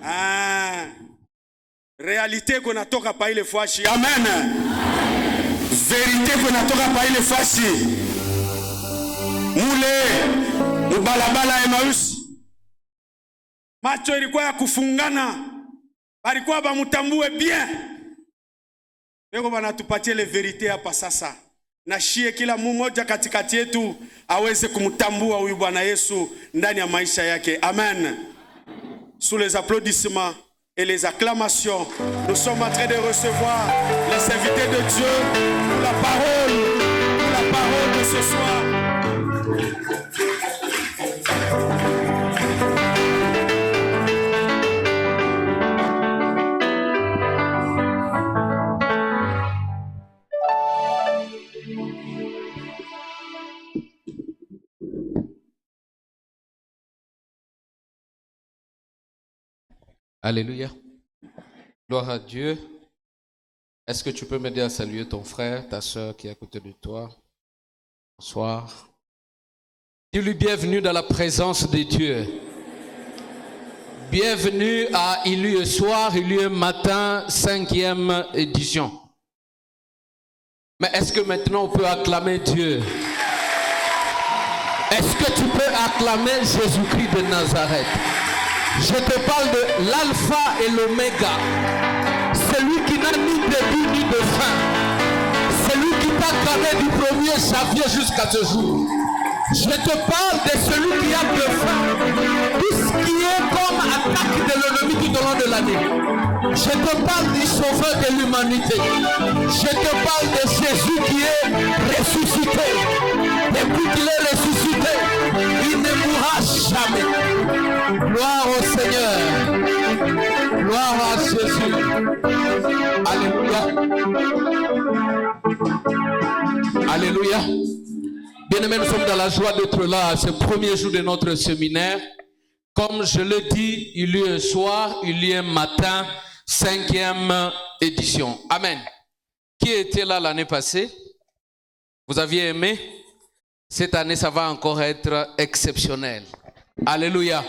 Ah, réalité qu'on a toka pa ile fashi. Amen. Vérité qu'on a toka pa ile fashi. Mule mubalabala Emmaus. Macho ilikuwa ya kufungana. Balikuwa bamutambue bien. Leo banatupatie le vérité hapa sasa. Na shie kila mmoja katikati yetu aweze kumtambua huyu Bwana Yesu ndani ya maisha yake. Amen. Sous les applaudissements et les acclamations, nous sommes en train de recevoir les invités de Dieu pour la parole de ce soir. Alléluia. Gloire à Dieu. Est-ce que tu peux m'aider à saluer ton frère, ta soeur qui est à côté de toi? Bonsoir. Dis-lui bienvenue dans la présence de Dieu. Bienvenue à Ilue Soir, Ilue Matin, 5e édition. Mais est-ce que maintenant on peut acclamer Dieu? Est-ce que tu peux acclamer Jésus-Christ de Nazareth? Je te parle de l'alpha et l'oméga, celui qui n'a ni début ni de fin, celui qui t'a créé du 1er janvier jusqu'à ce jour. Je te parle de celui qui a de fin, tout ce qui est comme attaque de l'ennemi tout au long de l'année. Je te parle du sauveur de l'humanité. Je te parle de Jésus qui est ressuscité. Depuis qu'il est ressuscité, il ne mourra jamais. Gloire au Seigneur. Gloire à Jésus. Alléluia. Alléluia. Bien-aimés, nous sommes dans la joie d'être là, ce premier jour de notre séminaire. Comme je le dis, il y a un soir, il y a un matin, 5e édition. Amen. Qui était là l'année passée? Vous aviez aimé? Cette année, ça va encore être exceptionnel. Alléluia.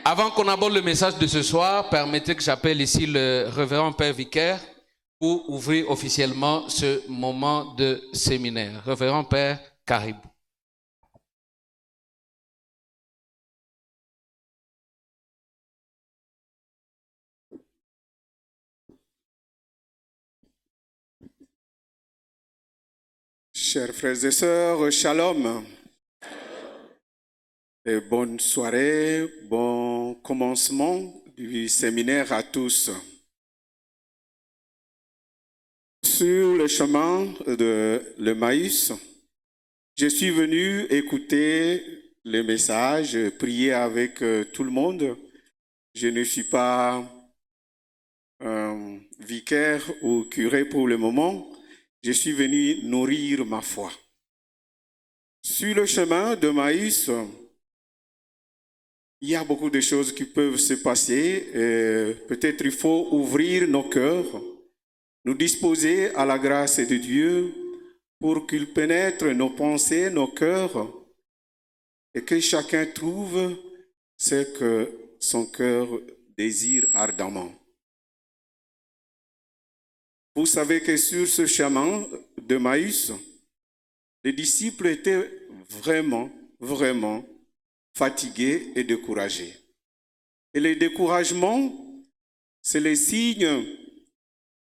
Avant qu'on aborde le message de ce soir, permettez que j'appelle ici le révérend Père Vicaire pour ouvrir officiellement ce moment de séminaire. Révérend Père, caribou. Chers frères et sœurs, shalom. Et bonne soirée, bon commencement du séminaire à tous. Sur le chemin de l'Emmaüs, je suis venu écouter le message, prier avec tout le monde. Je ne suis pas vicaire ou curé pour le moment. Je suis venu nourrir ma foi. Sur le chemin d'Emmaüs, il y a beaucoup de choses qui peuvent se passer. Peut-être il faut ouvrir nos cœurs, nous disposer à la grâce de Dieu pour qu'il pénètre nos pensées, nos cœurs, et que chacun trouve ce que son cœur désire ardemment. Vous savez que sur ce chemin d'Emmaüs, les disciples étaient vraiment fatigués et découragés. Et le découragement, c'est le signe,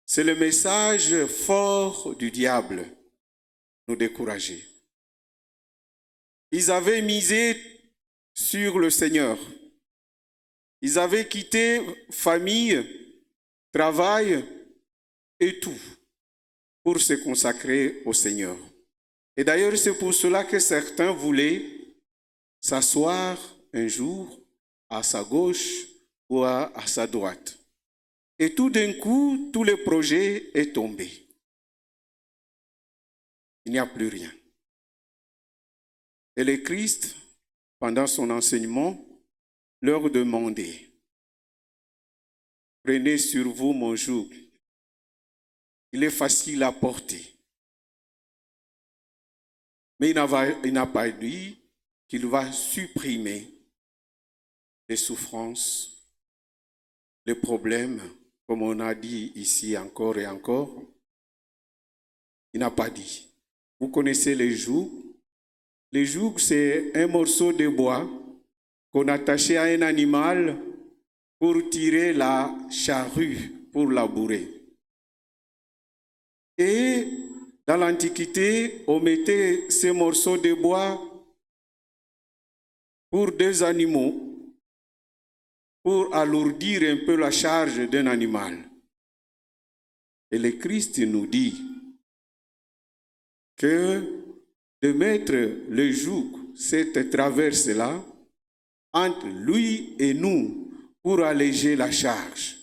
c'est le message fort du diable, nous décourager. Ils avaient misé sur le Seigneur. Ils avaient quitté famille, travail et tout pour se consacrer au Seigneur. Et d'ailleurs, c'est pour cela que certains voulaient s'asseoir un jour à sa gauche ou à sa droite. Et tout d'un coup, tout le projet est tombé. Il n'y a plus rien. Et le Christ, pendant son enseignement, leur demandait: prenez sur vous mon joug. Il est facile à porter. Mais il n'a pas dit qu'il va supprimer les souffrances le problème, comme on a dit ici encore et encore, il n'a pas dit. Vous connaissez les jougs? Les jougs, c'est un morceau de bois qu'on attachait à un animal pour tirer la charrue, pour labourer. Et dans l'Antiquité, on mettait ces morceaux de bois pour des animaux, pour alourdir un peu la charge d'un animal. Et le Christ nous dit que de mettre le joug, cette traverse-là, entre lui et nous, pour alléger la charge.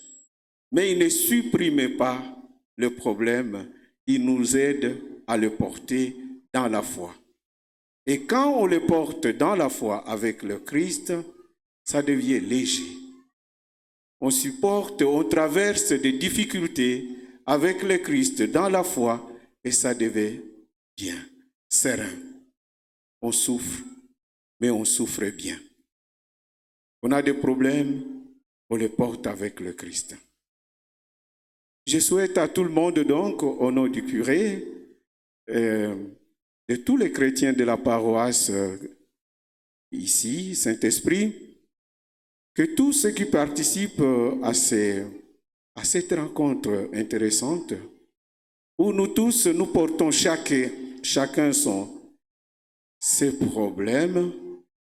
Mais il ne supprime pas le problème, il nous aide à le porter dans la foi. Et quand on le porte dans la foi avec le Christ, ça devient léger. On supporte, on traverse des difficultés avec le Christ dans la foi et ça devient bien, serein. On souffre, mais on souffre bien. On a des problèmes, on les porte avec le Christ. Je souhaite à tout le monde donc, au nom du curé, de tous les chrétiens de la paroisse ici, Saint-Esprit, que tous ceux qui participent à cette rencontre intéressante, où nous tous, nous portons chacun ses problèmes,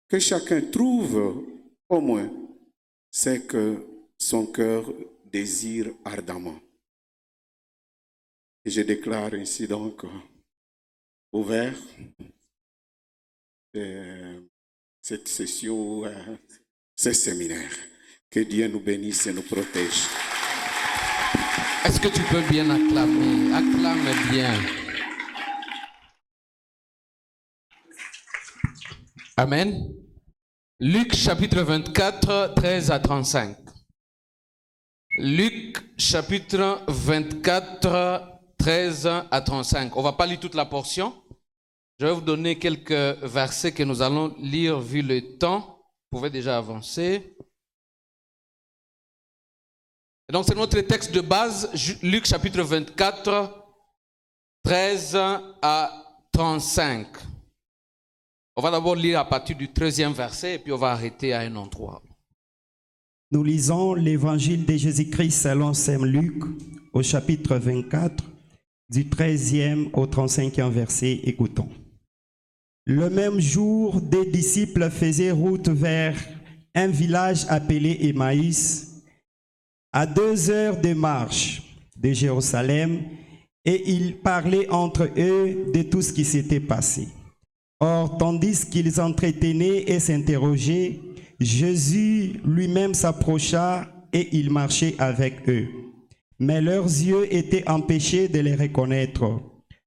que chacun trouve au moins ce que son cœur désire ardemment. Et je déclare ainsi donc ouvert cette session, ce séminaire. Que Dieu nous bénisse et nous protège. Est-ce que tu peux bien acclamer? Acclame bien. Amen. Luc chapitre 24, 13 à 35. Luc chapitre 24, 13 à 35. On ne va pas lire toute la portion. Je vais vous donner quelques versets que nous allons lire vu le temps. Vous pouvez déjà avancer. Et donc c'est notre texte de base, Luc chapitre 24, 13 à 35. On va d'abord lire à partir du 13e verset et puis on va arrêter à un endroit. Nous lisons l'évangile de Jésus-Christ selon Saint Luc au chapitre 24, du 13e au 35e verset. Écoutons. Le même jour, des disciples faisaient route vers un village appelé Emmaüs, à 2 heures de marche de Jérusalem, et ils parlaient entre eux de tout ce qui s'était passé. Or, tandis qu'ils entretenaient et s'interrogeaient, Jésus lui-même s'approcha et il marchait avec eux. Mais leurs yeux étaient empêchés de les reconnaître.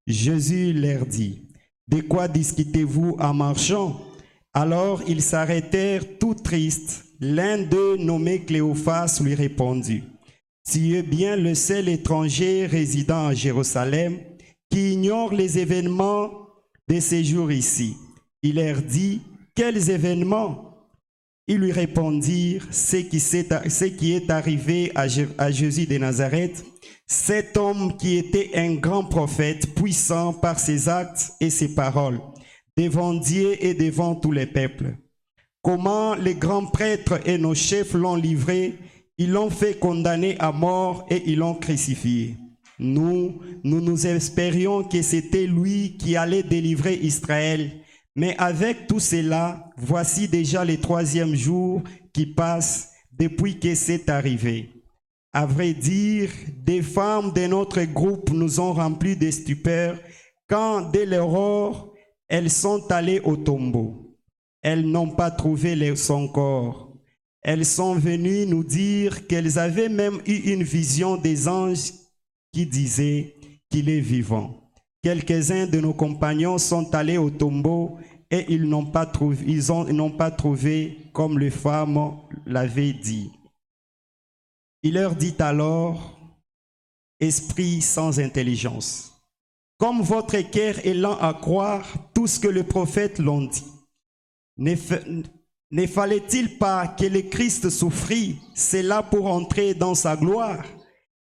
Jésus leur dit, « De quoi discutez-vous en marchant ?» Alors ils s'arrêtèrent tout tristes. L'un d'eux, nommé Cléophas, lui répondit, « Tu es bien le seul étranger résidant à Jérusalem qui ignore les événements de ces jours ici. » Il leur dit, « Quels événements ?» Ils lui répondirent, ce qui est arrivé à Jésus de Nazareth, cet homme qui était un grand prophète, puissant par ses actes et ses paroles, devant Dieu et devant tous les peuples. Comment les grands prêtres et nos chefs l'ont livré, ils l'ont fait condamner à mort et ils l'ont crucifié. Nous espérions que c'était lui qui allait délivrer Israël. Mais avec tout cela, voici déjà le 3e jour qui passe depuis que c'est arrivé. À vrai dire, des femmes de notre groupe nous ont remplis de stupeur quand, dès l'aurore, elles sont allées au tombeau. Elles n'ont pas trouvé son corps. Elles sont venues nous dire qu'elles avaient même eu une vision des anges qui disaient qu'il est vivant. Quelques-uns de nos compagnons sont allés au tombeau et ils n'ont pas trouvé comme les femmes l'avaient dit. Il leur dit alors, « Esprit sans intelligence, comme votre cœur est lent à croire tout ce que les prophètes l'ont dit, ne Ne fallait-il pas que le Christ souffrit, cela pour entrer dans sa gloire?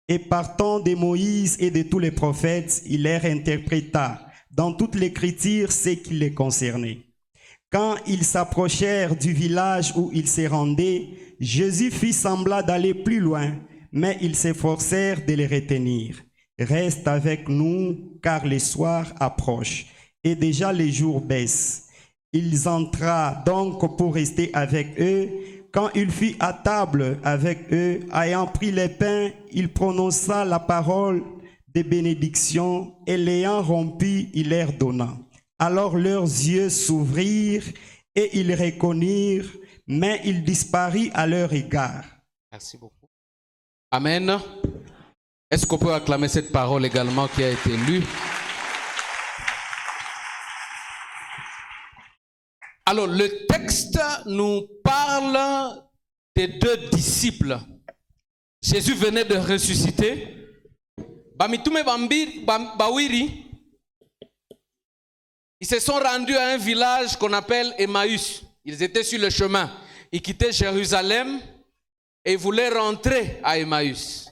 Et partant de Moïse et de tous les prophètes, il leur interpréta dans toute l'écriture ce qui les concernait. Quand ils s'approchèrent du village où ils se rendaient, Jésus fit semblant d'aller plus loin, mais ils s'efforcèrent de les retenir. « Reste avec nous, car le soir approche, et déjà les jours baissent. » Il entra donc pour rester avec eux. Quand il fut à table avec eux, ayant pris les pains, il prononça la parole de bénédiction et l'ayant rompu, il leur donna. Alors leurs yeux s'ouvrirent et ils reconnurent, mais il disparut à leur égard. Merci beaucoup. Amen. Est-ce qu'on peut acclamer cette parole également qui a été lue? Alors, le texte nous parle des deux disciples. Jésus venait de ressusciter. Bawiri, ils se sont rendus à un village qu'on appelle Emmaüs. Ils étaient sur le chemin. Ils quittaient Jérusalem et ils voulaient rentrer à Emmaüs.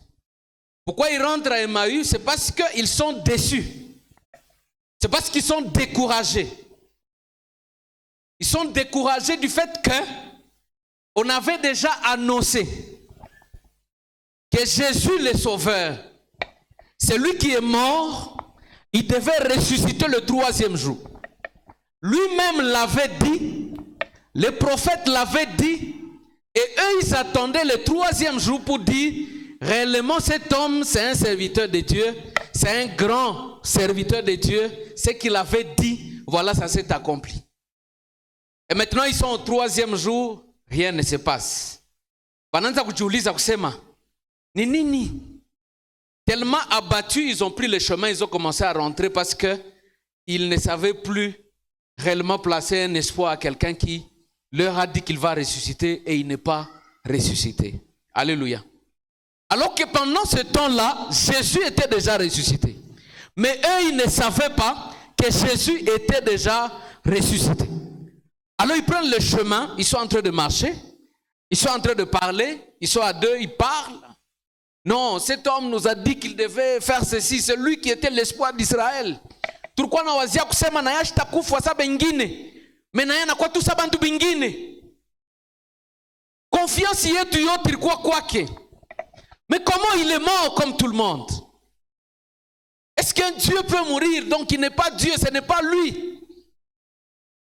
Pourquoi ils rentrent à Emmaüs? C'est parce qu'ils sont déçus. C'est parce qu'ils sont découragés. Ils sont découragés du fait qu'on avait déjà annoncé que Jésus le Sauveur, celui qui est mort, il devait ressusciter le 3e jour. Lui-même l'avait dit, les prophètes l'avaient dit, et eux ils attendaient le 3e jour pour dire, réellement cet homme c'est un serviteur de Dieu, c'est un grand serviteur de Dieu, ce qu'il avait dit, voilà, ça s'est accompli. Et maintenant ils sont au 3e jour, rien ne se passe. Wanaanza kujiuliza kusema, ni nini? Tellement abattus, ils ont pris le chemin, ils ont commencé à rentrer parce qu'ils ne savaient plus réellement placer un espoir à quelqu'un qui leur a dit qu'il va ressusciter et il n'est pas ressuscité. Alléluia. Alors que pendant ce temps-là, Jésus était déjà ressuscité. Mais eux, ils ne savaient pas que Jésus était déjà ressuscité. Alors ils prennent le chemin, ils sont en train de marcher, ils sont en train de parler, ils sont à deux, ils parlent. Non, cet homme nous a dit qu'il devait faire ceci, c'est lui qui était l'espoir d'Israël. Tulikuwa na wazia kusema na yashita kufa sa bengine, mais na yana kwa tu sa bantu bengine. Confiance yetu yote ilikuwa kwake. Mais comment il est mort comme tout le monde? Est-ce qu'un Dieu peut mourir donc il n'est pas Dieu, ce n'est pas lui?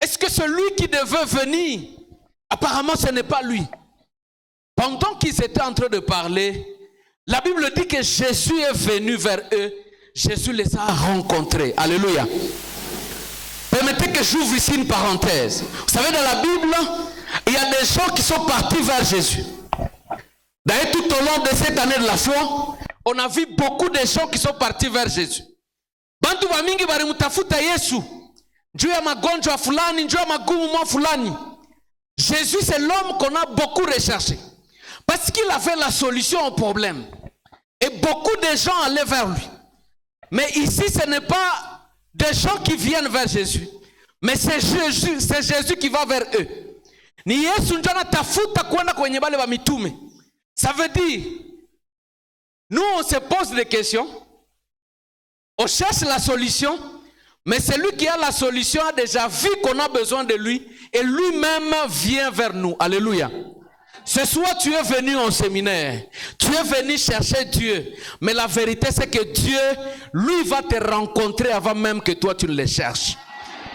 Est-ce que celui qui devait venir, apparemment ce n'est pas lui? Pendant qu'ils étaient en train de parler, la Bible dit que Jésus est venu vers eux. Jésus les a rencontrés. Alléluia. Permettez que j'ouvre ici une parenthèse. Vous savez, dans la Bible, il y a des gens qui sont partis vers Jésus. D'ailleurs, tout au long de cette année de la foi, on a vu beaucoup de gens qui sont partis vers Jésus. Bantu wa mingi balimutafuta Yesu. Juu ya magonjwa fulani, juu ya magumu mwa fulani. Jésus, c'est l'homme qu'on a beaucoup recherché. Parce qu'il avait la solution au problème. Et beaucoup de gens allaient vers lui. Mais ici, ce n'est pas des gens qui viennent vers Jésus. Mais c'est Jésus qui va vers eux. Ni Yesu ndio anatafuta kwenda kwenye bale ba mitume. Ça veut dire, nous on se pose des questions, on cherche la solution, mais celui qui a la solution a déjà vu qu'on a besoin de lui et lui-même vient vers nous. Alléluia. Ce soir, tu es venu au séminaire, tu es venu chercher Dieu, mais la vérité c'est que Dieu, lui, va te rencontrer avant même que toi tu le cherches.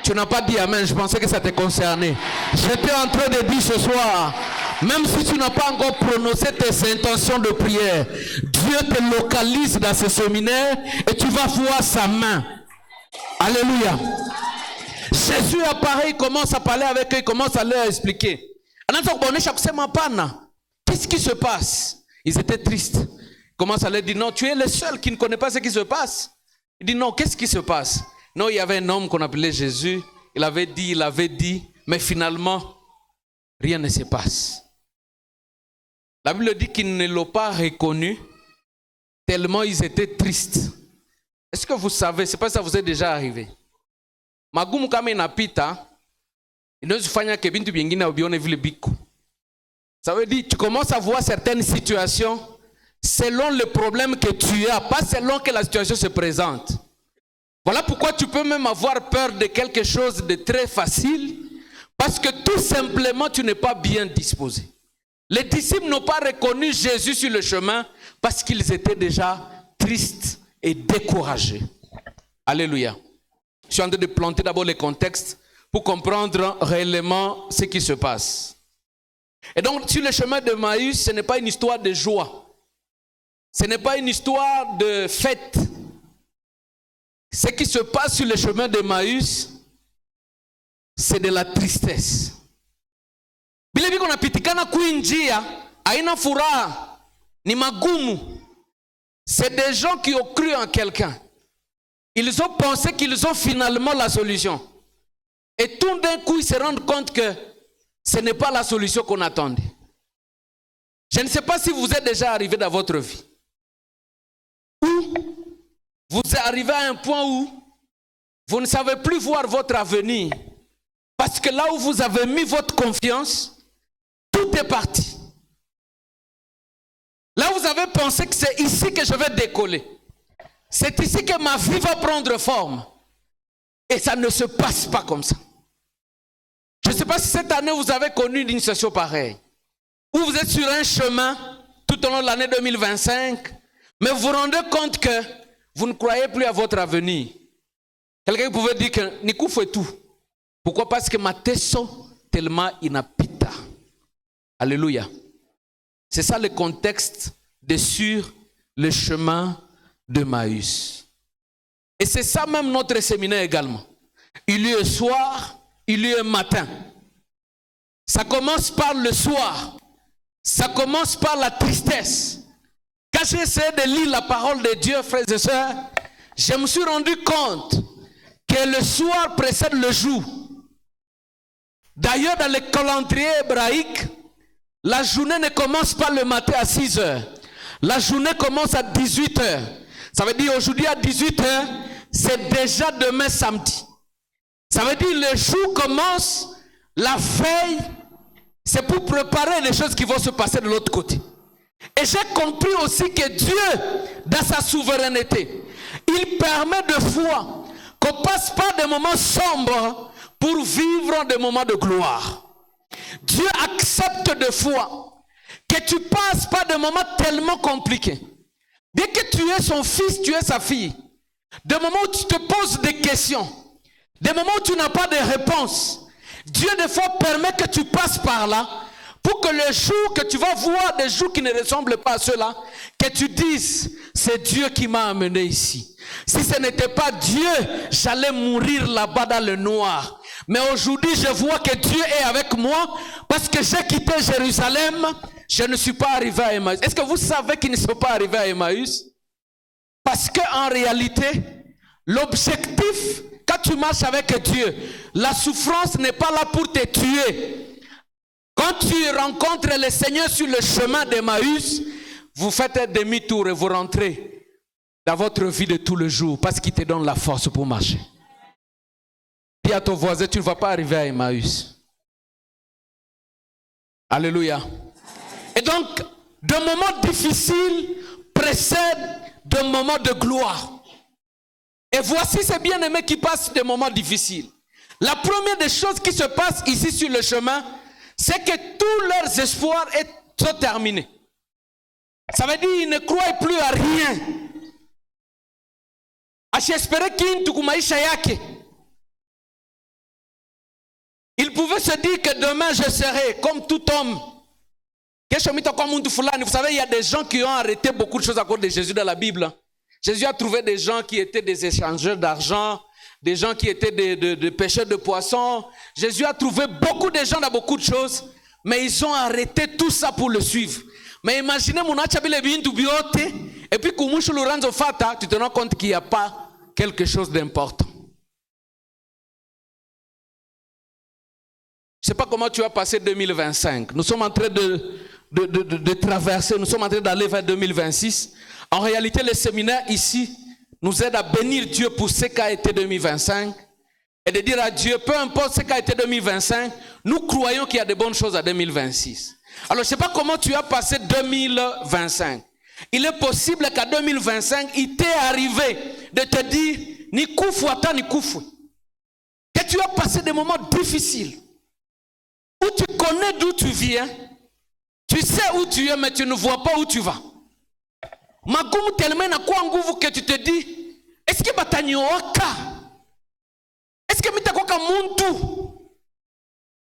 Tu n'as pas dit amen, je pensais que ça te concernait. J'étais en train de dire ce soir, même si tu n'as pas encore prononcé tes intentions de prière, Dieu te localise dans ce séminaire et tu vas voir sa main. Alléluia. Jésus apparaît, il commence à parler avec eux, il commence à leur expliquer. Qu'est-ce qui se passe? Ils étaient tristes. Il commence à leur dire, non, tu es le seul qui ne connaît pas ce qui se passe. Il dit, non, qu'est-ce qui se passe? Non, il y avait un homme qu'on appelait Jésus. Il avait dit, mais finalement, rien ne se passe. La Bible dit qu'ils ne l'ont pas reconnu tellement ils étaient tristes. Est-ce que vous savez, c'est pas ça vous est déjà arrivé? Magumu kama inapita, Ça veut dire que tu commences à voir certaines situations selon le problème que tu as, pas selon que la situation se présente. Voilà pourquoi tu peux même avoir peur de quelque chose de très facile, parce que tout simplement tu n'es pas bien disposé. Les disciples n'ont pas reconnu Jésus sur le chemin parce qu'ils étaient déjà tristes et découragés. Alléluia. Je suis en train de planter d'abord le contexte pour comprendre réellement ce qui se passe. Et donc, sur le chemin de Maüs, ce n'est pas une histoire de joie. Ce n'est pas une histoire de fête. Ce qui se passe sur le chemin de Maüs, c'est de la tristesse. Bila viko napitikana kuinjia, haina furaha, ni magumu. C'est des gens qui ont cru en quelqu'un. Ils ont pensé qu'ils ont finalement la solution. Et tout d'un coup, ils se rendent compte que ce n'est pas la solution qu'on attendait. Je ne sais pas si vous êtes déjà arrivé dans votre vie. Ou vous êtes arrivé à un point où vous ne savez plus voir votre avenir. Parce que là où vous avez mis votre confiance, tout est parti. Là où vous avez pensé que c'est ici que je vais décoller. C'est ici que ma vie va prendre forme. Et ça ne se passe pas comme ça. Je ne sais pas si cette année vous avez connu une situation pareille. Ou vous êtes sur un chemin tout au long de l'année 2025, mais vous vous rendez compte que vous ne croyez plus à votre avenir. Quelqu'un pouvait dire que Nikou fait tout. Pourquoi? Parce que ma teso tellement inapita. Alléluia. C'est ça le contexte de sur le chemin de Maüs. Et c'est ça même notre séminaire également. Il y a un soir, il y a un matin. Ça commence par le soir. Ça commence par la tristesse. Quand j'ai essayé de lire la parole de Dieu, frères et sœurs, je me suis rendu compte que le soir précède le jour. D'ailleurs, dans le calendrier hébraïque, la journée ne commence pas le matin à 6 heures. La journée commence à 18 heures. Ça veut dire aujourd'hui à 18 heures, c'est déjà demain samedi. Ça veut dire le jour commence, la veille, c'est pour préparer les choses qui vont se passer de l'autre côté. Et j'ai compris aussi que Dieu, dans sa souveraineté, il permet de fois qu'on passe pas des moments sombres pour vivre des moments de gloire. Dieu accepte de fois que tu passes pas des moments tellement compliqués. Bien que tu es son fils, tu es sa fille. Des moments où tu te poses des questions. Des moments où tu n'as pas de réponse. Dieu des fois permet que tu passes par là pour que le jour que tu vas voir des jours qui ne ressemblent pas à ceux-là, que tu dises, c'est Dieu qui m'a amené ici. Si ce n'était pas Dieu, j'allais mourir là-bas dans le noir. Mais aujourd'hui, je vois que Dieu est avec moi parce que j'ai quitté Jérusalem. Je ne suis pas arrivé à Emmaüs. Est-ce que vous savez qu'ils ne sont pas arrivés à Emmaüs? Parce qu'en réalité, l'objectif, quand tu marches avec Dieu, la souffrance n'est pas là pour te tuer. Quand tu rencontres le Seigneur sur le chemin d'Emmaüs, vous faites un demi-tour et vous rentrez dans votre vie de tous les jours parce qu'il te donne la force pour marcher. Dis à ton voisin, tu ne vas pas arriver à Emmaüs. Alléluia. Et donc, de moments difficiles précèdent de moments de gloire. Et voici ces bien-aimés qui passent des moments difficiles. La première des choses qui se passe ici sur le chemin, c'est que tous leurs espoirs sont terminés. Ça veut dire qu'ils ne croient plus à rien. Ils pouvaient se dire que demain je serai comme tout homme. Vous savez, il y a des gens qui ont arrêté beaucoup de choses à cause de Jésus dans la Bible. Jésus a trouvé des gens qui étaient des échangeurs d'argent, des gens qui étaient des pêcheurs de poissons. Jésus a trouvé beaucoup de gens dans beaucoup de choses, mais ils ont arrêté tout ça pour le suivre. Mais imaginez, et puis tu te rends compte qu'il n'y a pas quelque chose d'important. Je ne sais pas comment tu vas passer 2025. Nous sommes en train de traverser, nous sommes en train d'aller vers 2026. En réalité, le séminaire ici nous aide à bénir Dieu pour ce qu'a été 2025 et de dire à Dieu, peu importe ce qu'a été 2025, nous croyons qu'il y a de bonnes choses à 2026. Alors, je ne sais pas comment tu as passé 2025. Il est possible qu'à 2025, il t'est arrivé de te dire, ni koufu ata ni koufu. Que tu as passé des moments difficiles, où tu connais d'où tu viens, tu sais où tu es, mais tu ne vois pas où tu vas. Magumu tellement na kwa nguvu que tu te dis, est-ce que batanyoaka? Est-ce que mitakoka muntu?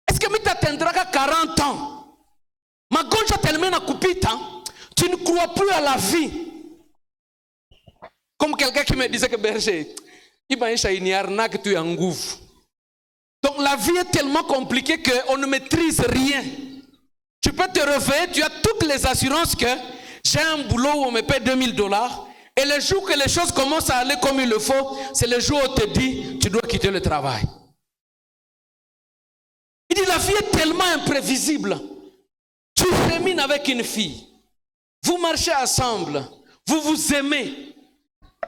Est-ce que mitatendraka 40 ans? Magonja tellement na kupita, tu ne crois plus à la vie. Comme quelqu'un qui me disait que berger, il m'a dit une arnaque, tu es en nguvu. Donc la vie est tellement compliquée qu'on ne maîtrise rien. Tu peux te réveiller, tu as toutes les assurances que j'ai un boulot où on me paie $2000. Et le jour que les choses commencent à aller comme il le faut, c'est le jour où on te dit, tu dois quitter le travail. Il dit, la vie est tellement imprévisible. Tu chemines avec une fille. Vous marchez ensemble. Vous vous aimez.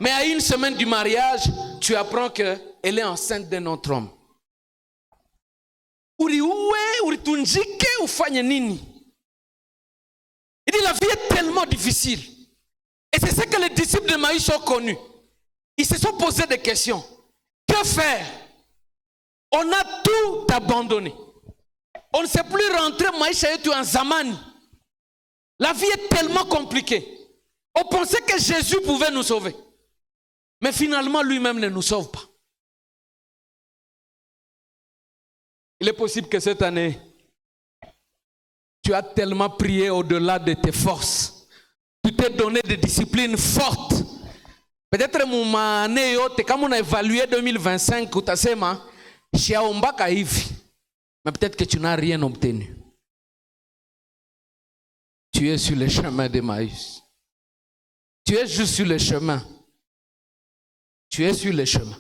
Mais à une semaine du mariage, tu apprends qu'elle est enceinte d'un autre homme. Il dit, la vie est tellement difficile. Et c'est ce que les disciples de Maïs ont connu. Ils se sont posé des questions. Que faire? On a tout abandonné. On ne sait plus rentrer Maïs en Zamani. La vie est tellement compliquée. On pensait que Jésus pouvait nous sauver. Mais finalement, lui-même ne nous sauve pas. Il est possible que cette année, tu as tellement prié au-delà de tes forces. Tu t'es donné des disciplines fortes. Peut-être mon année, comme on a évalué 2025, mais peut-être que tu n'as rien obtenu. Tu es sur le chemin d'Emmaüs. Tu es juste sur le chemin. Tu es sur le chemin.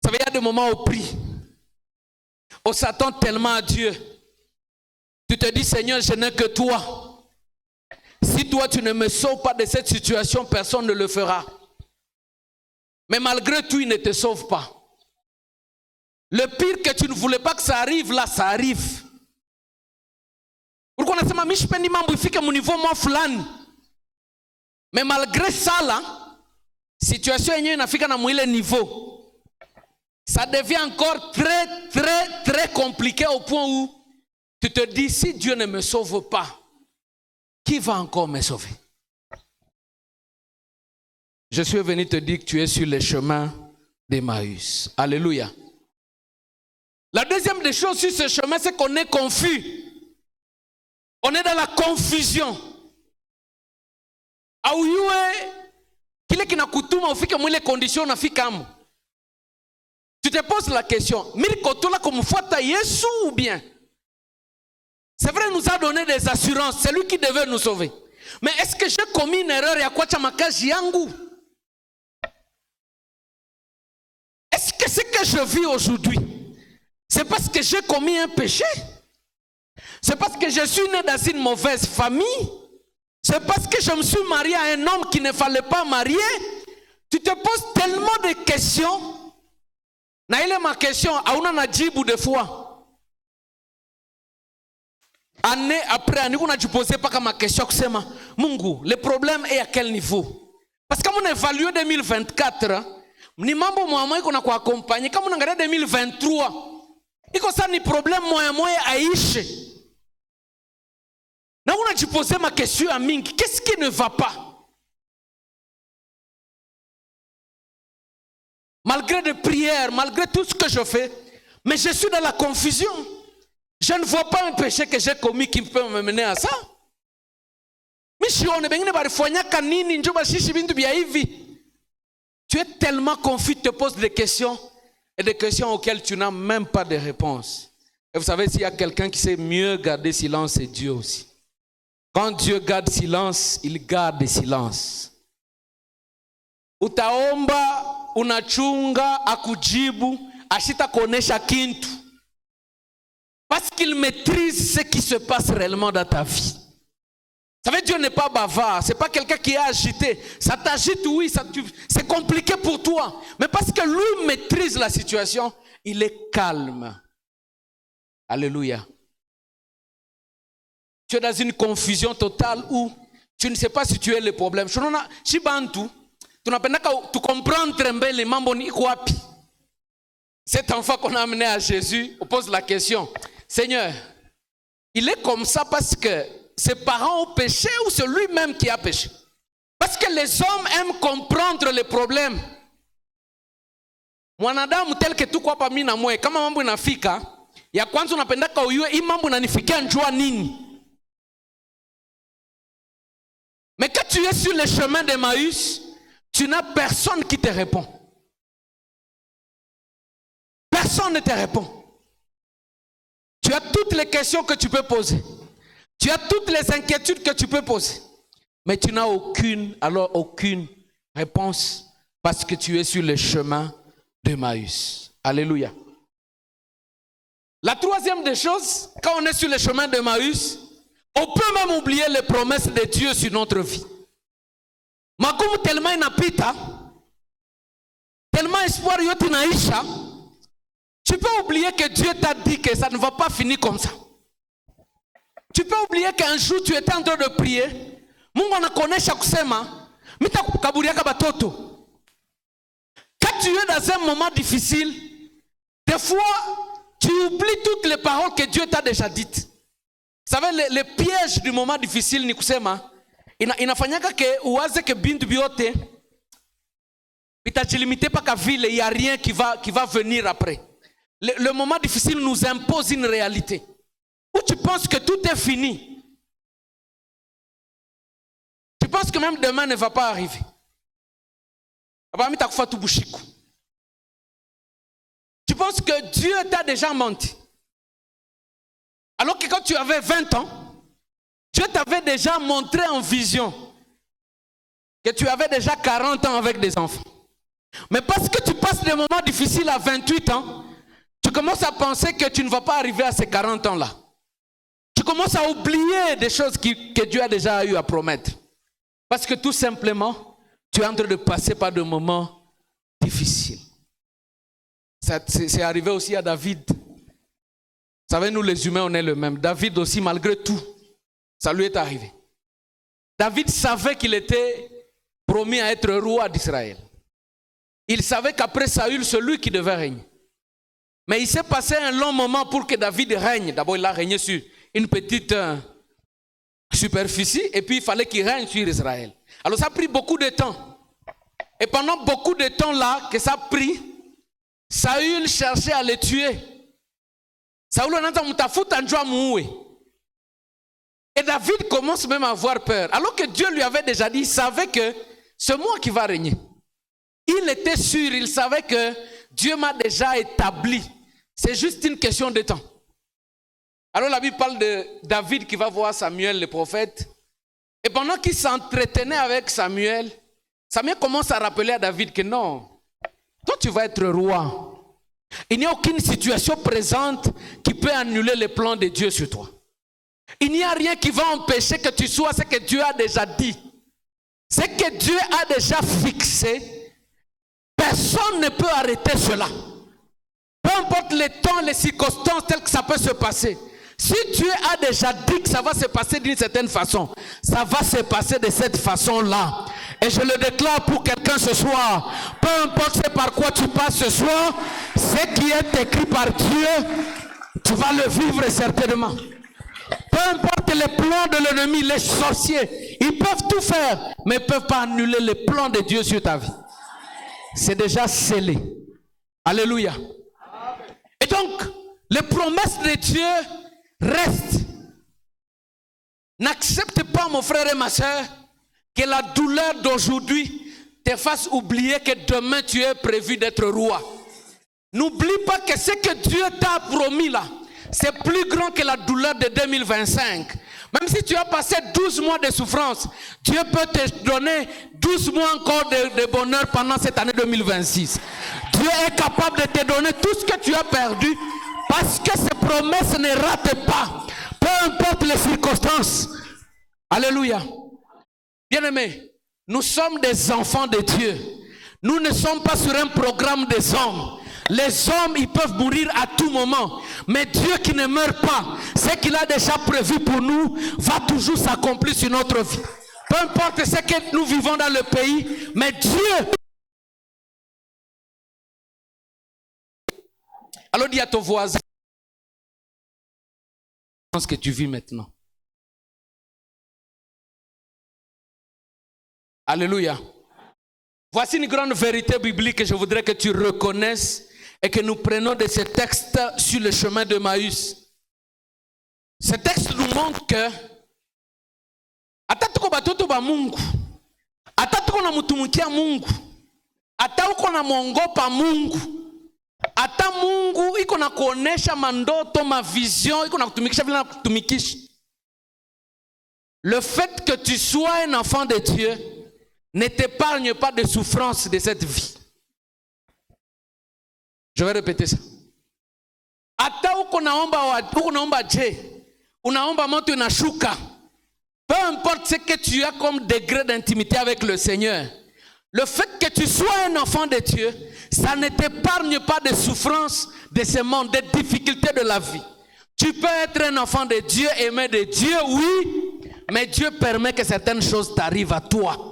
Ça veut dire, il y a des moments où on prie. On s'attend tellement à Dieu. Tu te dis, Seigneur, je n'ai que toi. Si toi, tu ne me sauves pas de cette situation, personne ne le fera. Mais malgré tout, il ne te sauve pas. Le pire que tu ne voulais pas que ça arrive, là, ça arrive. Pourquoi on a dit, mais malgré ça, là, situation est à niveau. Ça devient encore très, très, très compliqué au point où tu te dis, si Dieu ne me sauve pas, qui va encore me sauver? Je suis venu te dire que tu es sur le chemin d'Emmaüs. Alléluia. La deuxième des choses sur ce chemin, c'est qu'on est confus. On est dans la confusion. Tu te poses la question, ou bien? C'est vrai, il nous a donné des assurances, c'est lui qui devait nous sauver. Mais est-ce que j'ai commis une erreur? Est-ce que ce que je vis aujourd'hui, c'est parce que j'ai commis un péché? C'est parce que je suis né dans une mauvaise famille? C'est parce que je me suis marié à un homme qu'il ne fallait pas marier? Tu te poses tellement de questions. Naïle ma question, auna na jibu de fois. Année après année, on a dû poser pas comme ma question que c'est ma Mungu, le problème est à quel niveau? Parce que on évalue 2024, ni mambo moya qu'on a quoi accompagner, comme on regarde 2023, il y a ni problème moya aïche. Na on a dû poser ma question à Mingi, qu'est-ce qui ne va pas? Malgré des prières, malgré tout ce que je fais, mais je suis dans la confusion. Je ne vois pas un péché que j'ai commis qui peut me mener à ça. Tu es tellement confus, tu te poses des questions, et des questions auxquelles tu n'as même pas de réponse. Et vous savez, s'il y a quelqu'un qui sait mieux garder silence, c'est Dieu aussi. Quand Dieu garde silence, il garde silence. Utaomba unachunga akujibu ashita kuonesha kintu parce qu'il maîtrise ce qui se passe réellement dans ta vie. Ça veut dire Dieu n'est pas bavard, c'est pas quelqu'un qui est agité. Ça t'agite, oui, c'est compliqué pour toi. Mais parce que lui maîtrise la situation, il est calme. Alléluia. Tu es dans une confusion totale où tu ne sais pas si tu es le problème. Tu comprends très bien les mambo ni kwapi. Cet enfant qu'on a amené à Jésus, on pose la question, Seigneur, il est comme ça parce que ses parents ont péché ou c'est lui-même qui a péché? Parce que les hommes aiment comprendre les problèmes. Mwanadamu tel que tu kwa pa mimi na mwe, kama mambo inafika, ya kwanza unapendaka uyue hii mambo inanifikia njua nini? Mais quand tu es sur le chemin d'Emmaüs, tu n'as personne qui te répond. Personne ne te répond. Tu as toutes les questions que tu peux poser. Tu as toutes les inquiétudes que tu peux poser. Mais tu n'as aucune réponse parce que tu es sur le chemin d'Emmaüs. Alléluia. La troisième des choses, quand on est sur le chemin d'Emmaüs, on peut même oublier les promesses de Dieu sur notre vie. Magumu tellement inapita, tellement espoir yote inaisha, tu peux oublier que Dieu t'a dit que ça ne va pas finir comme ça. Tu peux oublier qu'un jour tu étais en train de prier, Mungu anakuonesha kusema, mitakukaburiaka batoto. Quand tu es dans un moment difficile, des fois, tu oublies toutes les paroles que Dieu t'a déjà dites. Vous savez, le piège du moment difficile ni kusema, inafanyaka ke uwaze ke bintu biote, itajilimite pa ka vile, il n'y a rien qui va venir après. Le moment difficile nous impose une réalité. Où tu penses que tout est fini. Tu penses que même demain ne va pas arriver. Tu penses que Dieu t'a déjà menti. Alors que quand tu avais 20 ans, Dieu t'avait déjà montré en vision que tu avais déjà 40 ans avec des enfants. Mais parce que tu passes des moments difficiles à 28 ans, tu commences à penser que tu ne vas pas arriver à ces 40 ans-là. Tu commences à oublier des choses que Dieu a déjà eu à promettre. Parce que tout simplement, tu es en train de passer par des moments difficiles. C'est arrivé aussi à David. Vous savez, nous les humains, on est le même. David aussi, malgré tout, ça lui est arrivé. David savait qu'il était promis à être roi d'Israël. Il savait qu'après Saül, c'est lui qui devait régner. Mais il s'est passé un long moment pour que David règne. D'abord, il a régné sur une petite superficie et puis il fallait qu'il règne sur Israël. Alors ça a pris beaucoup de temps. Et pendant beaucoup de temps là que ça a pris, Saül cherchait à le tuer. Et David commence même à avoir peur. Alors que Dieu lui avait déjà dit, il savait que c'est moi qui va régner. Il était sûr, il savait que Dieu m'a déjà établi. C'est juste une question de temps. Alors la Bible parle de David qui va voir Samuel le prophète. Et pendant qu'il s'entretenait avec Samuel, Samuel commence à rappeler à David que non, toi tu vas être roi. Il n'y a aucune situation présente qui peut annuler les plans de Dieu sur toi. Il n'y a rien qui va empêcher que tu sois ce que Dieu a déjà dit. Ce que Dieu a déjà fixé, personne ne peut arrêter cela. Peu importe les temps, les circonstances telles que ça peut se passer. Si Dieu a déjà dit que ça va se passer d'une certaine façon, ça va se passer de cette façon-là. Et je le déclare pour quelqu'un ce soir. Peu importe c'est par quoi tu passes ce soir, ce qui est écrit par Dieu, tu vas le vivre certainement. Peu importe les plans de l'ennemi, les sorciers, ils peuvent tout faire, mais ils ne peuvent pas annuler les plans de Dieu sur ta vie. C'est déjà scellé. Alléluia. Et donc, les promesses de Dieu restent. N'accepte pas, mon frère et ma soeur, que la douleur d'aujourd'hui te fasse oublier que demain tu es prévu d'être roi. N'oublie pas que ce que Dieu t'a promis là, c'est plus grand que la douleur de 2025. Même si tu as passé 12 mois de souffrance, Dieu peut te donner 12 mois encore de bonheur pendant cette année 2026. Dieu est capable de te donner tout ce que tu as perdu parce que ses promesses ne ratent pas. Peu importe les circonstances. Alléluia. Bien-aimés, nous sommes des enfants de Dieu. Nous ne sommes pas sur un programme des hommes. Les hommes, ils peuvent mourir à tout moment. Mais Dieu qui ne meurt pas, ce qu'il a déjà prévu pour nous, va toujours s'accomplir sur notre vie. Peu importe ce que nous vivons dans le pays, mais Dieu... Alors dis à ton voisin ce que tu vis maintenant. Alléluia. Voici une grande vérité biblique que je voudrais que tu reconnaisses et que nous prenions de ce texte sur le chemin de Maüs. Ce texte nous montre que hata tuko batoto ba Mungu, hata tuko na mtumikia Mungu, hata uko na muongopa Mungu, hata Mungu iko na kuonesha mandoto, mavision, iko na kutumikisha vile na kutumikisha. Le fait que tu sois un enfant de Dieu ne t'épargne pas de souffrance de cette vie. Je vais répéter ça. Hata uko naomba je, unaomba moto inashuka. Peu importe ce que tu as comme degré d'intimité avec le Seigneur, le fait que tu sois un enfant de Dieu, ça ne t'épargne pas de souffrances de ce monde, des difficultés de la vie. Tu peux être un enfant de Dieu, aimé de Dieu, oui, mais Dieu permet que certaines choses t'arrivent à toi.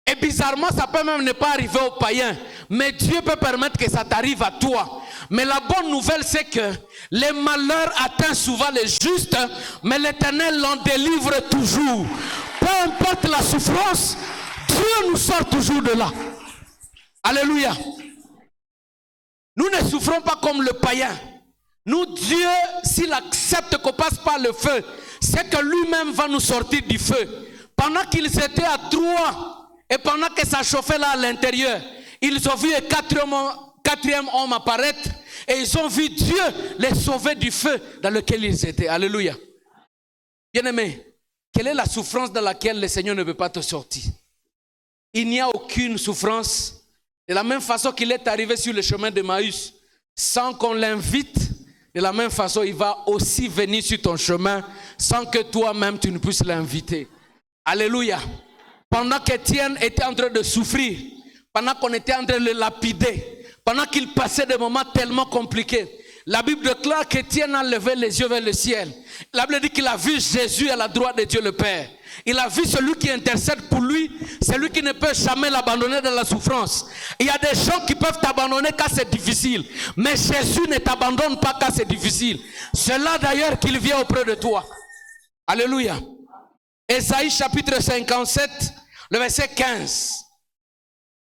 Et bizarrement, ça peut même ne pas arriver aux païens, mais Dieu peut permettre que ça t'arrive à toi. Mais la bonne nouvelle, c'est que les malheurs atteignent souvent les justes, mais l'Éternel l'en délivre toujours. Peu importe la souffrance, Dieu nous sort toujours de là. Alléluia. Nous ne souffrons pas comme le païen. Nous, Dieu, s'il accepte qu'on passe par le feu, c'est que lui-même va nous sortir du feu. Pendant qu'ils étaient à Troie, et pendant que ça chauffait là à l'intérieur, ils ont vu un quatrième homme apparaître et ils ont vu Dieu les sauver du feu dans lequel ils étaient. Alléluia. Bien-aimé, quelle est la souffrance dans laquelle le Seigneur ne peut pas te sortir? Il n'y a aucune souffrance. De la même façon qu'il est arrivé sur le chemin de Maüs, sans qu'on l'invite, de la même façon il va aussi venir sur ton chemin sans que toi-même tu ne puisses l'inviter. Alléluia. Pendant qu'Étienne était en train de souffrir, pendant qu'on était en train de le lapider, pendant qu'il passait des moments tellement compliqués, la Bible déclare qu'Étienne a levé les yeux vers le ciel. La Bible dit qu'il a vu Jésus à la droite de Dieu le Père. Il a vu celui qui intercède pour lui, celui qui ne peut jamais l'abandonner dans la souffrance. Il y a des gens qui peuvent t'abandonner quand c'est difficile, mais Jésus ne t'abandonne pas quand c'est difficile. C'est là d'ailleurs qu'il vient auprès de toi. Alléluia. Ésaïe chapitre 57, le verset 15.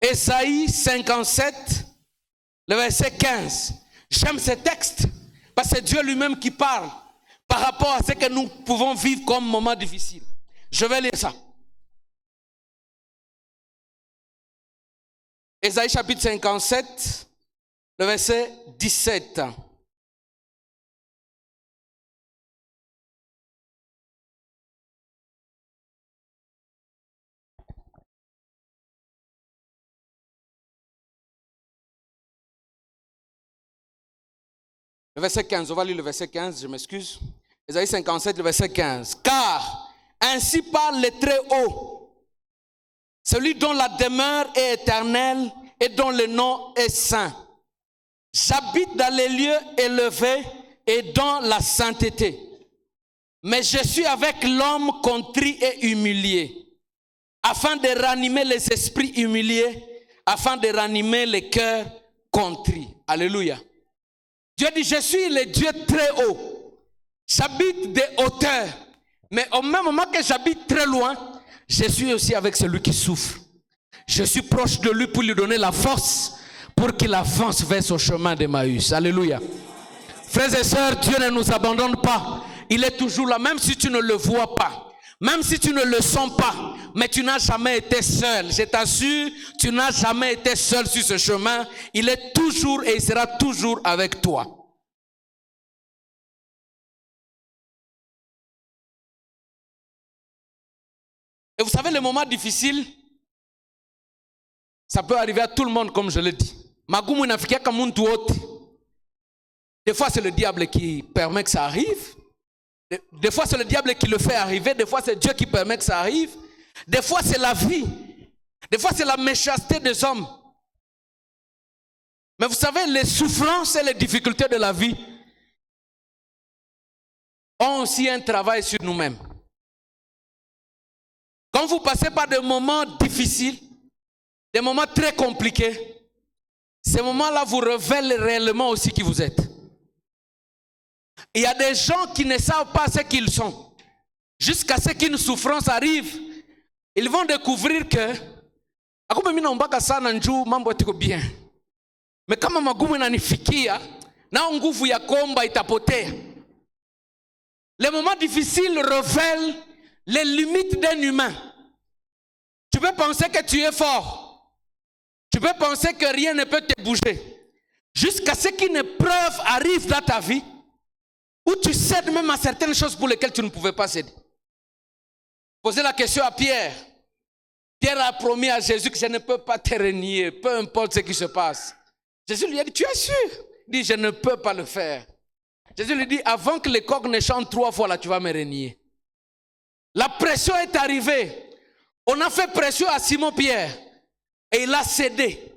Ésaïe 57, le verset 15. J'aime ce texte parce que c'est Dieu lui-même qui parle par rapport à ce que nous pouvons vivre comme moment difficile. Je vais lire ça. Ésaïe chapitre 57, le verset 17. Le verset 15, on va lire le verset 15, je m'excuse. Ésaïe 57, le verset 15. Car ainsi parle le Très-Haut, celui dont la demeure est éternelle et dont le nom est saint. J'habite dans les lieux élevés et dans la sainteté. Mais je suis avec l'homme contrit et humilié, afin de ranimer les esprits humiliés, afin de ranimer les cœurs contrits. Alléluia. Dieu dit, je suis le Dieu très haut. J'habite des hauteurs. Mais au même moment que j'habite très loin, je suis aussi avec celui qui souffre. Je suis proche de lui pour lui donner la force pour qu'il avance vers son chemin de Maüs. Alléluia. Frères et sœurs, Dieu ne nous abandonne pas. Il est toujours là, même si tu ne le vois pas. Même si tu ne le sens pas. Mais tu n'as jamais été seul. Je t'assure, tu n'as jamais été seul sur ce chemin. Il est toujours et il sera toujours avec toi. Et vous savez, les moments difficiles, ça peut arriver à tout le monde, comme je l'ai dit. Des fois, c'est le diable qui permet que ça arrive. Des fois, c'est le diable qui le fait arriver. Des fois, c'est Dieu qui permet que ça arrive. Des fois, c'est la vie. Des fois, c'est la méchanceté des hommes. Mais vous savez, les souffrances et les difficultés de la vie ont aussi un travail sur nous-mêmes. Quand vous passez par des moments difficiles, des moments très compliqués, ces moments-là vous révèlent réellement aussi qui vous êtes. Il y a des gens qui ne savent pas ce qu'ils sont. Jusqu'à ce qu'une souffrance arrive, ils vont découvrir que bien. Mais kama magumu inanifikia, na nguvu ya komba itapotea. Les moments difficiles révèlent les limites d'un humain. Tu peux penser que tu es fort. Tu peux penser que rien ne peut te bouger. Jusqu'à ce qu'une épreuve arrive dans ta vie, où tu cèdes même à certaines choses pour lesquelles tu ne pouvais pas céder. Posez la question à Pierre. Pierre a promis à Jésus que je ne peux pas te renier, peu importe ce qui se passe. Jésus lui a dit, tu es sûr? Il dit, je ne peux pas le faire. Jésus lui dit, avant que les coqs ne chantent 3 fois, là, tu vas me renier. La pression est arrivée. On a fait pression à Simon-Pierre. Et il a cédé.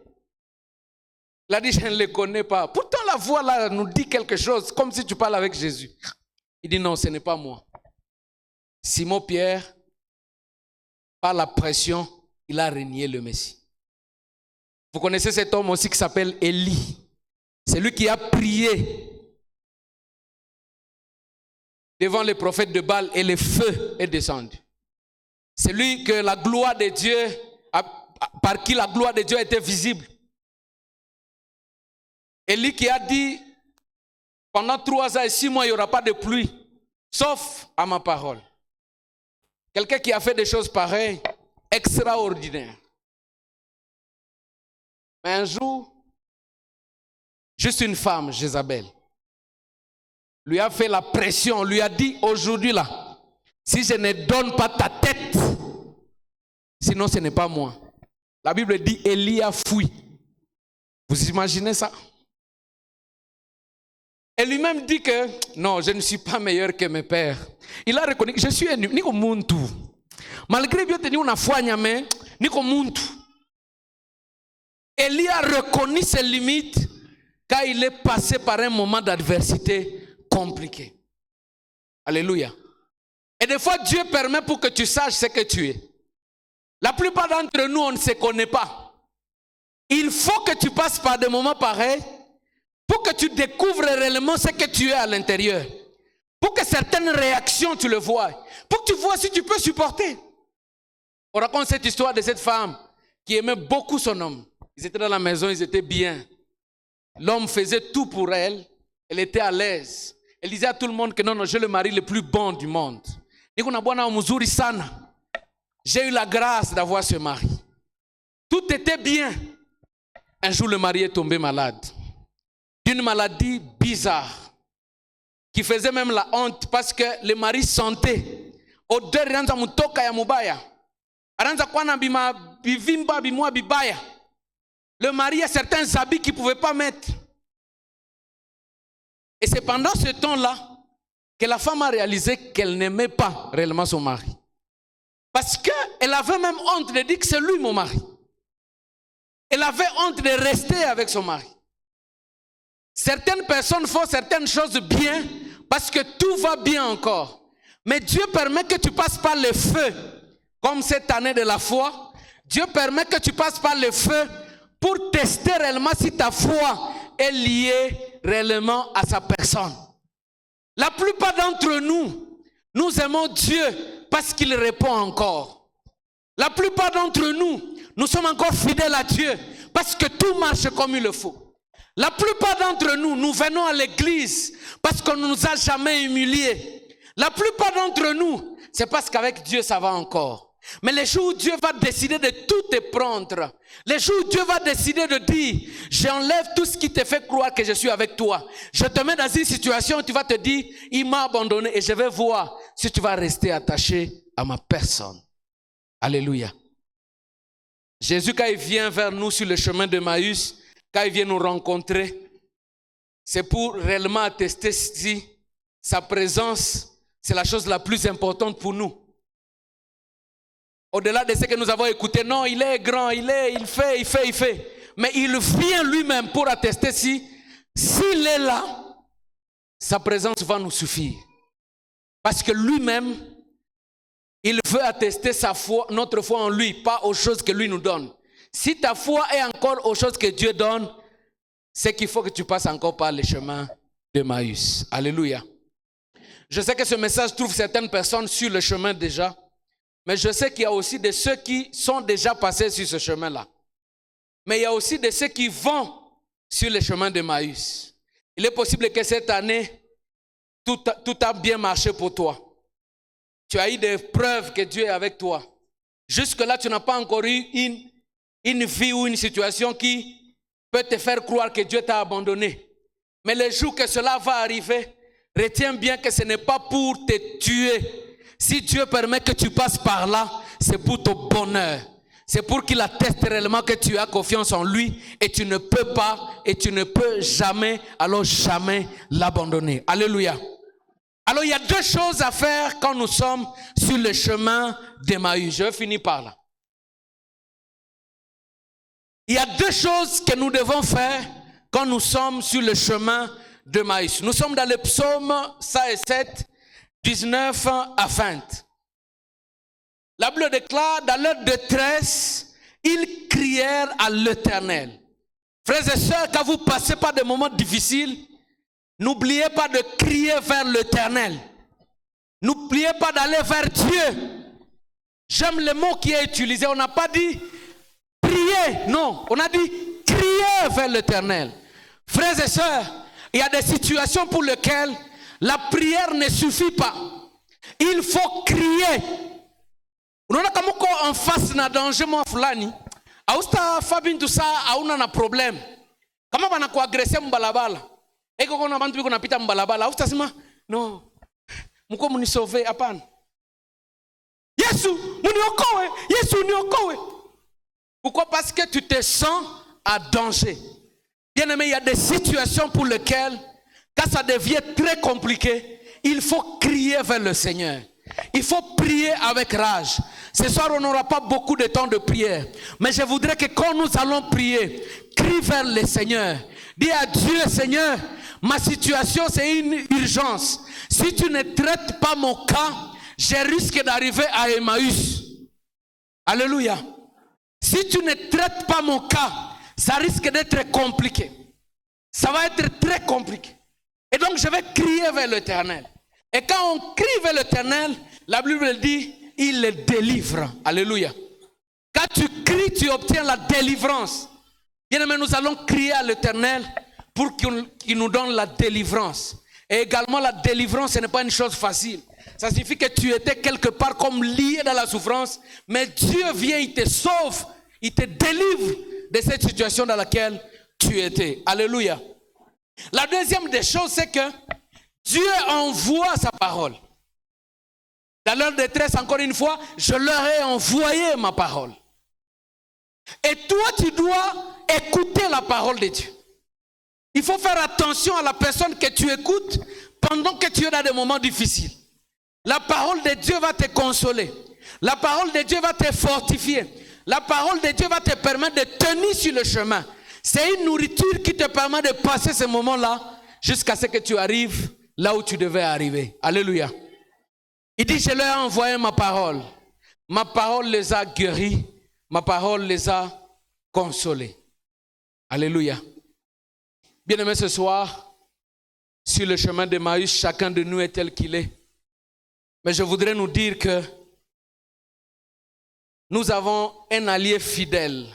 Il a dit, je ne le connais pas. Pourtant, la voix là nous dit quelque chose, comme si tu parles avec Jésus. Il dit, non, ce n'est pas moi. Simon-Pierre, par la pression, il a renié le Messie. Vous connaissez cet homme aussi qui s'appelle Élie. C'est lui qui a prié devant les prophètes de Baal et le feu est descendu. C'est lui que la gloire de Dieu, par qui la gloire de Dieu était visible. Élie qui a dit, pendant 3 ans et 6 mois, il n'y aura pas de pluie, sauf à ma parole. Quelqu'un qui a fait des choses pareilles, extraordinaires. Mais un jour, juste une femme, Jézabel, lui a fait la pression, lui a dit, aujourd'hui là, si je ne donne pas ta tête, sinon ce n'est pas moi. La Bible dit, Élie a fui. Vous imaginez ça? Et lui-même dit que, non, je ne suis pas meilleur que mes pères. Il a reconnu que je suis un niko muntu. Malgré bien tenu una foi nyame, niko muntu. Élie a reconnu ses limites quand il est passé par un moment d'adversité compliqué. Alléluia. Et des fois, Dieu permet pour que tu saches ce que tu es. La plupart d'entre nous, on ne se connaît pas. Il faut que tu passes par des moments pareils pour que tu découvres réellement ce que tu es à l'intérieur. Pour que certaines réactions, tu le vois. Pour que tu vois si tu peux supporter. On raconte cette histoire de cette femme qui aimait beaucoup son homme. Ils étaient dans la maison, ils étaient bien. L'homme faisait tout pour elle. Elle était à l'aise. Elle disait à tout le monde que non, j'ai le mari le plus bon du monde. J'ai eu la grâce d'avoir ce mari. Tout était bien. Un jour, le mari est tombé malade. D'une maladie bizarre. Qui faisait même la honte parce que le mari sentait. Odeur ranza mutoka ya mubaya. Aranza kwana bima bivimba bimwa bibaya. Le mari a certains habits qu'il ne pouvait pas mettre. Et c'est pendant ce temps-là que la femme a réalisé qu'elle n'aimait pas réellement son mari. Parce qu'elle avait même honte de dire que c'est lui mon mari. Elle avait honte de rester avec son mari. Certaines personnes font certaines choses bien parce que tout va bien encore. Mais Dieu permet que tu passes par le feu. Comme cette année de la foi, Dieu permet que tu passes par le feu pour tester réellement si ta foi est liée réellement à sa personne. La plupart d'entre nous, nous aimons Dieu parce qu'il répond encore. La plupart d'entre nous, nous sommes encore fidèles à Dieu parce que tout marche comme il le faut. La plupart d'entre nous, nous venons à l'église parce qu'on ne nous a jamais humiliés. La plupart d'entre nous, c'est parce qu'avec Dieu ça va encore. Mais les jours où Dieu va décider de tout te prendre, les jours où Dieu va décider de dire, j'enlève tout ce qui te fait croire que je suis avec toi. Je te mets dans une situation où tu vas te dire, il m'a abandonné et je vais voir si tu vas rester attaché à ma personne. Alléluia. Jésus, quand il vient vers nous sur le chemin de Maüs, quand il vient nous rencontrer, c'est pour réellement attester si sa présence c'est la chose la plus importante pour nous. Au-delà de ce que nous avons écouté, non, il est grand, il fait. Mais il vient lui-même pour attester s'il est là, sa présence va nous suffire. Parce que lui-même, il veut attester sa foi, notre foi en lui, pas aux choses que lui nous donne. Si ta foi est encore aux choses que Dieu donne, c'est qu'il faut que tu passes encore par le chemin d'Emmaüs. Alléluia. Je sais que ce message trouve certaines personnes sur le chemin déjà, mais je sais qu'il y a aussi de ceux qui sont déjà passés sur ce chemin-là. Mais il y a aussi de ceux qui vont sur le chemin d'Emmaüs. Il est possible que cette année, tout a bien marché pour toi. Tu as eu des preuves que Dieu est avec toi. Jusque-là, tu n'as pas encore eu une vie ou une situation qui peut te faire croire que Dieu t'a abandonné. Mais le jour que cela va arriver, retiens bien que ce n'est pas pour te tuer. Si Dieu permet que tu passes par là, c'est pour ton bonheur. C'est pour qu'il atteste réellement que tu as confiance en lui et tu ne peux pas et tu ne peux jamais, alors jamais l'abandonner. Alléluia. Alors il y a deux choses à faire quand nous sommes sur le chemin d'Emmaüs. Je finis par là. Il y a deux choses que nous devons faire quand nous sommes sur le chemin d'Emmaüs. Nous sommes dans le psaume 107, 19 à 20. La Bible déclare, dans leur détresse, ils crièrent à l'Éternel. Frères et sœurs, quand vous passez par des moments difficiles, n'oubliez pas de crier vers l'Éternel. N'oubliez pas d'aller vers Dieu. J'aime le mot qui est utilisé. On n'a pas dit prier, non. On a dit crier vers l'Éternel. Frères et sœurs, il y a des situations pour lesquelles la prière ne suffit pas. Il faut crier. Unaona kama uko en face na danger mwa fulani, austa fabin tout ça hauna na problem. Kama bana kuagresia mbalabala. Eko kona bantu biko napita mbalabala, austa sema no. Mko munisauve hapana. Yesu, muniokoe, Yesu uniokoe. Pourquoi? Parce que tu te sens à danger. Bien aimé, il y a des situations pour lesquelles quand ça devient très compliqué, il faut crier vers le Seigneur. Il faut prier avec rage. Ce soir, on n'aura pas beaucoup de temps de prière. Mais je voudrais que quand nous allons prier, crie vers le Seigneur. Dis à Dieu, Seigneur, ma situation c'est une urgence. Si tu ne traites pas mon cas, je risque d'arriver à Emmaüs. Alléluia. Si tu ne traites pas mon cas, ça risque d'être compliqué. Ça va être très compliqué. Et donc je vais crier vers l'Éternel. Et quand on crie vers l'Éternel, la Bible dit, il le délivre. Alléluia. Quand tu cries, tu obtiens la délivrance. Bien aimé, nous allons crier à l'Éternel pour qu'il nous donne la délivrance. Et également la délivrance, ce n'est pas une chose facile. Ça signifie que tu étais quelque part comme lié dans la souffrance, mais Dieu vient, il te sauve, il te délivre de cette situation dans laquelle tu étais. Alléluia. La deuxième des choses, c'est que Dieu envoie sa parole. Dans leur détresse, encore une fois, je leur ai envoyé ma parole. Et toi, tu dois écouter la parole de Dieu. Il faut faire attention à la personne que tu écoutes pendant que tu es dans des moments difficiles. La parole de Dieu va te consoler. La parole de Dieu va te fortifier. La parole de Dieu va te permettre de tenir sur le chemin. C'est une nourriture qui te permet de passer ce moment-là jusqu'à ce que tu arrives là où tu devais arriver. Alléluia. Il dit, je leur ai envoyé ma parole. Ma parole les a guéris. Ma parole les a consolés. Alléluia. Bien-aimés, ce soir, sur le chemin d'Emmaüs, chacun de nous est tel qu'il est. Mais je voudrais nous dire que nous avons un allié fidèle.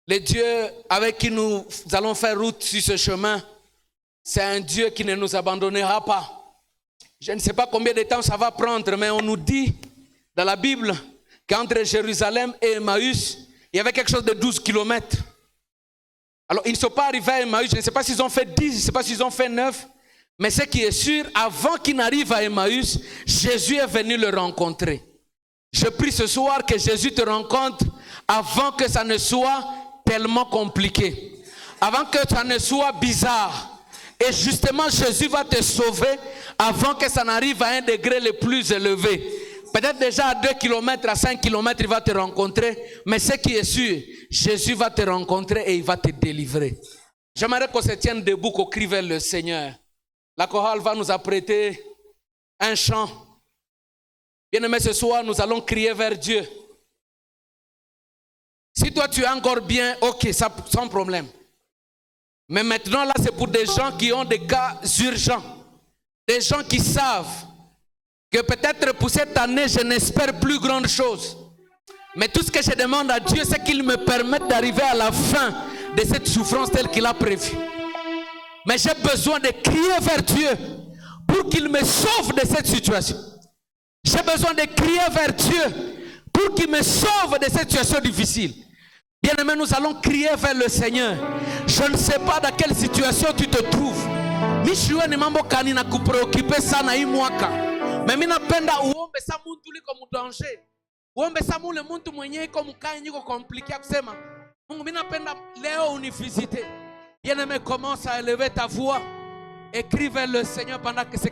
Le Dieu avec qui nous allons faire route sur ce chemin, c'est un Dieu qui ne nous abandonnera pas. Je ne sais pas combien de temps ça va prendre, mais on nous dit dans la Bible qu'entre Jérusalem et Emmaüs, il y avait quelque chose de 12 kilomètres. Alors, ils ne sont pas arrivés à Emmaüs. Je ne sais pas s'ils ont fait 10, je ne sais pas s'ils ont fait 9. Mais ce qui est sûr, avant qu'ils n'arrivent à Emmaüs, Jésus est venu le rencontrer. Je prie ce soir que Jésus te rencontre avant que ça ne soit tellement compliqué. Avant que ça ne soit bizarre. Et justement, Jésus va te sauver avant que ça n'arrive à un degré le plus élevé. Peut-être déjà à 2 km, à 5 km, il va te rencontrer. Mais ce qui est sûr, Jésus va te rencontrer et il va te délivrer. J'aimerais qu'on se tienne debout, qu'on crie vers le Seigneur. La chorale va nous apprêter un chant. Bien-aimé, ce soir, nous allons crier vers Dieu. Si toi tu es encore bien, ok, ça, sans problème. Mais maintenant là, c'est pour des gens qui ont des cas urgents. Des gens qui savent que peut-être pour cette année, je n'espère plus grande chose. Mais tout ce que je demande à Dieu, c'est qu'il me permette d'arriver à la fin de cette souffrance telle qu'il a prévu. Mais j'ai besoin de crier vers Dieu pour qu'il me sauve de cette situation. J'ai besoin de crier vers Dieu pour qu'il me sauve de cette situation difficile. Bien-aimé, nous allons crier vers le Seigneur. Je ne sais pas dans quelle situation tu te trouves. Mishiwe ni mambo kani na kupreokipe sana hii mwaka. Mais mimi napenda uombe sa muntu liko mu danger. Uombe sa mule muntu mwenye iko mkai niko compliqué kusema. Mungu, mimi napenda leo univisite. Bien-aimé, commence à élever ta voix. Écris vers le Seigneur pendant que c'est